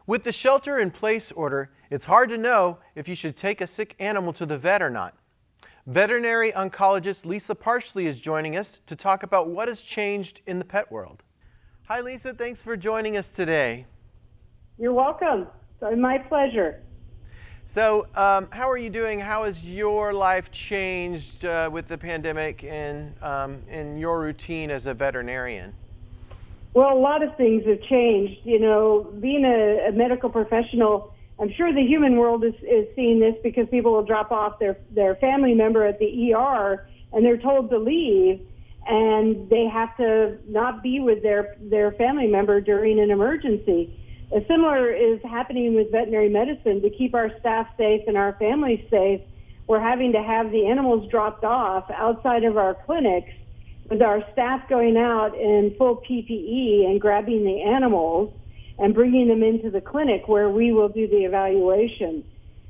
With the shelter-in-place order, it's hard to know if you should take a sick animal to the vet or not. Veterinary oncologist Lisa Parshley is joining us to talk about what has changed in the pet world. Hi Lisa, thanks for joining us today. You're welcome. It's my pleasure. So how are you doing? How has your life changed with the pandemic and in your routine as a veterinarian? Well, a lot of things have changed. You know, being a medical professional, I'm sure the human world is seeing this because people will drop off their family member at the ER and they're told to leave and they have to not be with their family member during an emergency. Similar is happening with veterinary medicine. To keep our staff safe and our families safe, we're having to have the animals dropped off outside of our clinics with our staff going out in full PPE and grabbing the animals and bringing them into the clinic where we will do the evaluation.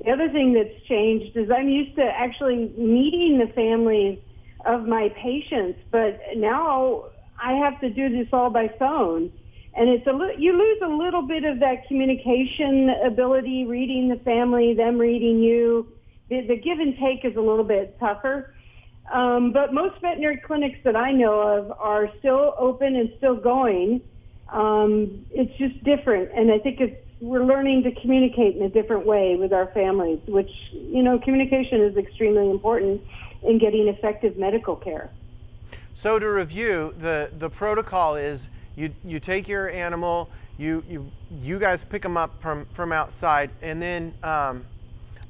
The other thing that's changed is I'm used to actually meeting the families of my patients, but now I have to do this all by phone. And you lose a little bit of that communication ability, reading the family, them reading you. The give and take is a little bit tougher. But most veterinary clinics that I know of are still open and still going. It's just different. And I think we're learning to communicate in a different way with our families, which, you know, communication is extremely important in getting effective medical care. So to review, the protocol is you take your animal, you guys pick them up from outside, and then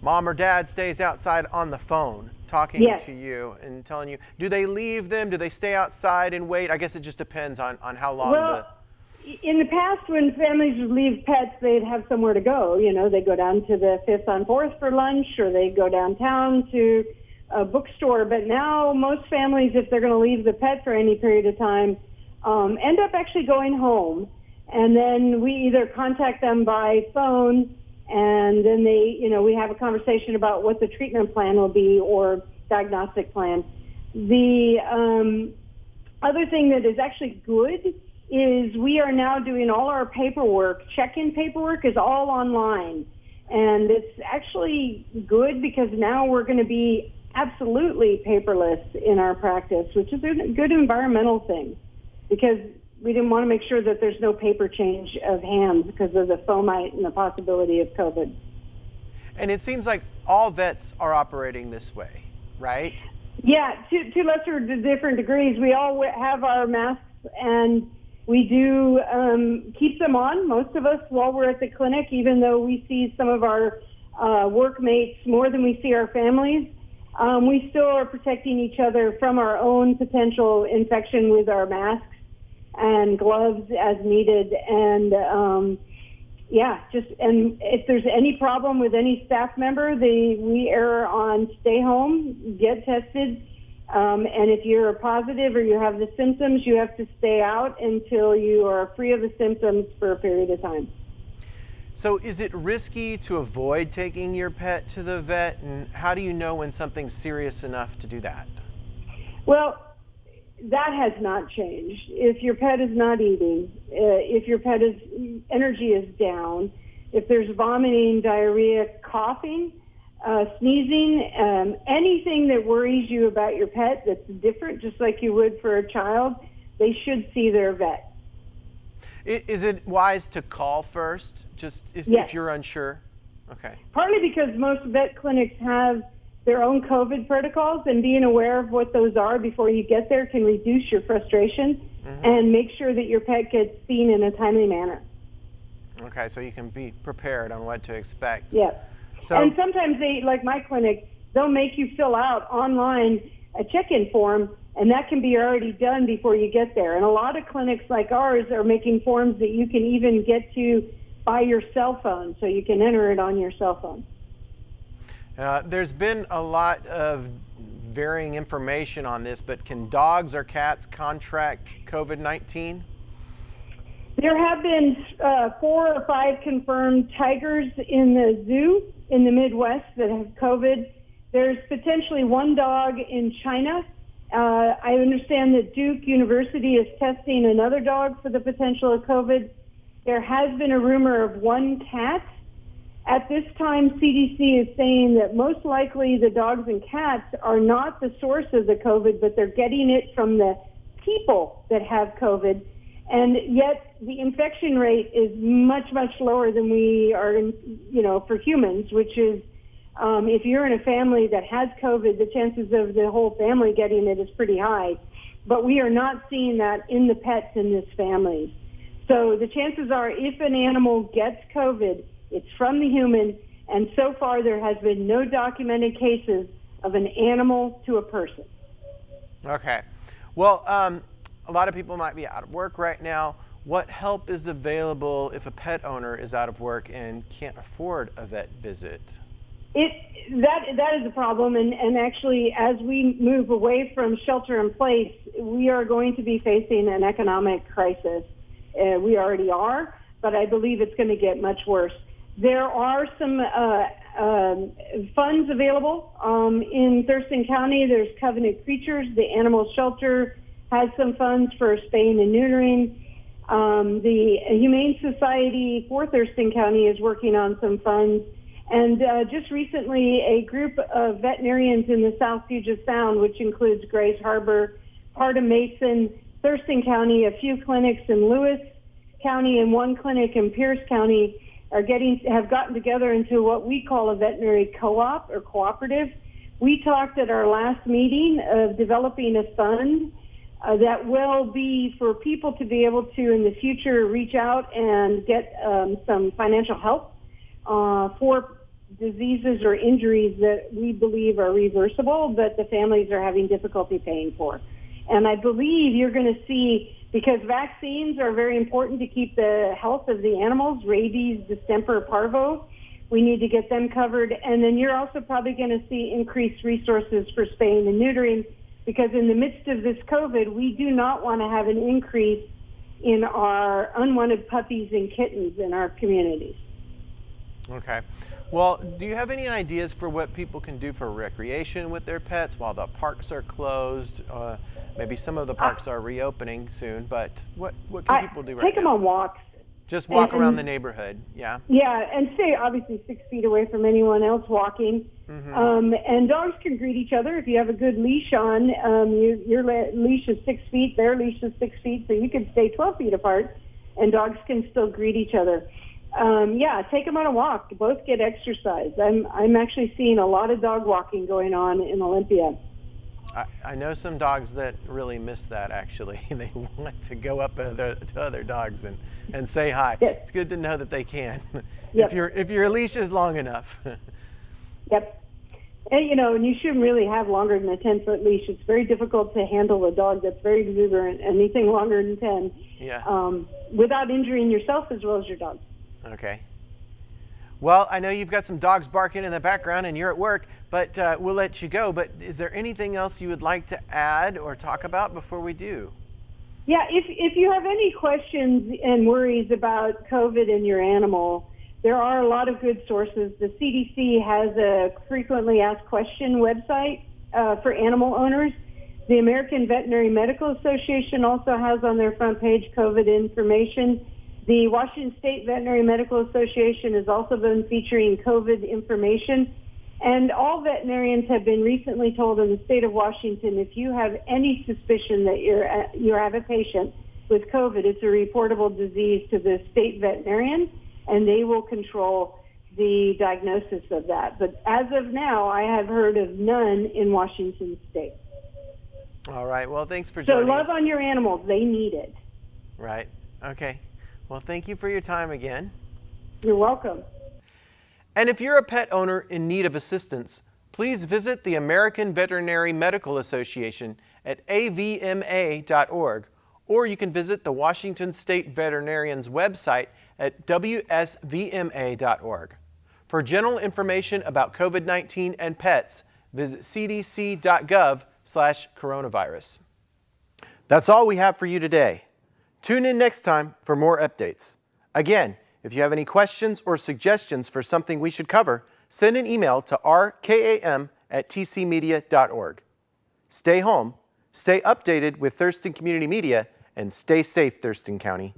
mom or dad stays outside on the phone talking Yes. to you and telling you. Do they leave them? Do they stay outside and wait? I guess it just depends on how long. Well, in the past, when families would leave pets, they'd have somewhere to go. You know, they go down to the 5th on 4th for lunch, or they go downtown to a bookstore. But now most families, if they're going to leave the pet for any period of time, end up actually going home. And then we either contact them by phone, and then we have a conversation about what the treatment plan will be or diagnostic plan. The other thing that is actually good is we are now doing all our paperwork. Check-in paperwork is all online. And it's actually good because now we're going to be absolutely paperless in our practice, which is a good environmental thing because we didn't want to make sure that there's no paper change of hands because of the fomite and the possibility of COVID. And it seems like all vets are operating this way, right? Yeah, to lesser different degrees. We all have our masks and we do keep them on, most of us, while we're at the clinic, even though we see some of our workmates more than we see our families. We still are protecting each other from our own potential infection with our masks and gloves as needed. And and if there's any problem with any staff member, we err on stay home, get tested. And if you're positive or you have the symptoms, you have to stay out until you are free of the symptoms for a period of time. So is it risky to avoid taking your pet to the vet? And how do you know when something's serious enough to do that? Well, that has not changed. If your pet is not eating, if your pet energy is down, if there's vomiting, diarrhea, coughing, sneezing, anything that worries you about your pet that's different, just like you would for a child, they should see their vet. Is it wise to call first, just Yes. if you're unsure? Okay. Partly because most vet clinics have their own COVID protocols, and being aware of what those are before you get there can reduce your frustration and make sure that your pet gets seen in a timely manner. Okay, so you can be prepared on what to expect. Yeah. So, and sometimes they, like my clinic, they'll make you fill out online a check-in form, and that can be already done before you get there. And a lot of clinics like ours are making forms that you can even get to by your cell phone, so you can enter it on your cell phone. there's been a lot of varying information on this, but can dogs or cats contract COVID-19? There have been 4 or 5 confirmed tigers in the zoo in the Midwest that have COVID. There's potentially 1 dog in China. I understand that Duke University is testing another dog for the potential of COVID. There has been a rumor of one cat. At this time, CDC is saying that most likely the dogs and cats are not the source of the COVID, but they're getting it from the people that have COVID. And yet the infection rate is much, much lower than we are, for humans, which is if you're in a family that has COVID, the chances of the whole family getting it is pretty high. But we are not seeing that in the pets in this family. So the chances are if an animal gets COVID, it's from the human, and so far there has been no documented cases of an animal to a person. Okay. Well, a lot of people might be out of work right now. What help is available if a pet owner is out of work and can't afford a vet visit? That is a problem, and actually, as we move away from shelter in place, we are going to be facing an economic crisis. We already are, but I believe it's going to get much worse. There are some funds available in Thurston County. There's Covenant Creatures. The animal shelter has some funds for spaying and neutering. The Humane Society for Thurston County is working on some funds. And just recently, a group of veterinarians in the South Puget Sound, which includes Grays Harbor, part of Mason, Thurston County, a few clinics in Lewis County, and one clinic in Pierce County, have gotten together into what we call a veterinary co-op or cooperative. We talked at our last meeting of developing a fund that will be for people to be able to, in the future, reach out and get some financial help for diseases or injuries that we believe are reversible, but the families are having difficulty paying for. And I believe you're going to see, because vaccines are very important to keep the health of the animals, rabies, distemper, parvo, we need to get them covered. And then you're also probably going to see increased resources for spaying and neutering, because in the midst of this COVID, we do not want to have an increase in our unwanted puppies and kittens in our communities. Okay. Well, do you have any ideas for what people can do for recreation with their pets while the parks are closed? Maybe some of the parks are reopening soon, but what can people do right now? Take them on walks. Just walk around the neighborhood, yeah? Yeah, and stay obviously 6 feet away from anyone else walking. Mm-hmm. And dogs can greet each other if you have a good leash on. Your leash is 6 feet, their leash is 6 feet, so you can stay 12 feet apart, and dogs can still greet each other. Take them on a walk. Both get exercise. I'm actually seeing a lot of dog walking going on in Olympia. I know some dogs that really miss that, actually. They want to go up to other dogs and say hi. Yes. It's good to know that they can, Yep. if your leash is long enough. Yep. And you shouldn't really have longer than a 10-foot leash. It's very difficult to handle a dog that's very exuberant, anything longer than 10, without injuring yourself as well as your dog. Okay. Well, I know you've got some dogs barking in the background and you're at work, but we'll let you go. But is there anything else you would like to add or talk about before we do? Yeah, if you have any questions and worries about COVID in your animal, there are a lot of good sources. The CDC has a frequently asked question website for animal owners. The American Veterinary Medical Association also has on their front page COVID information. The Washington State Veterinary Medical Association has also been featuring COVID information. And all veterinarians have been recently told in the state of Washington, if you have any suspicion that you have a patient with COVID, it's a reportable disease to the state veterinarian, and they will control the diagnosis of that. But as of now, I have heard of none in Washington State. All right. Well, thanks for joining us. So love on your animals. They need it. Right. Okay. Well, thank you for your time again. You're welcome. And if you're a pet owner in need of assistance, please visit the American Veterinary Medical Association at avma.org, or you can visit the Washington State Veterinarian's website at wsvma.org. For general information about COVID-19 and pets, visit cdc.gov/coronavirus. That's all we have for you today. Tune in next time for more updates. Again, if you have any questions or suggestions for something we should cover, send an email to rkam@tcmedia.org. Stay home, stay updated with Thurston Community Media, and stay safe, Thurston County.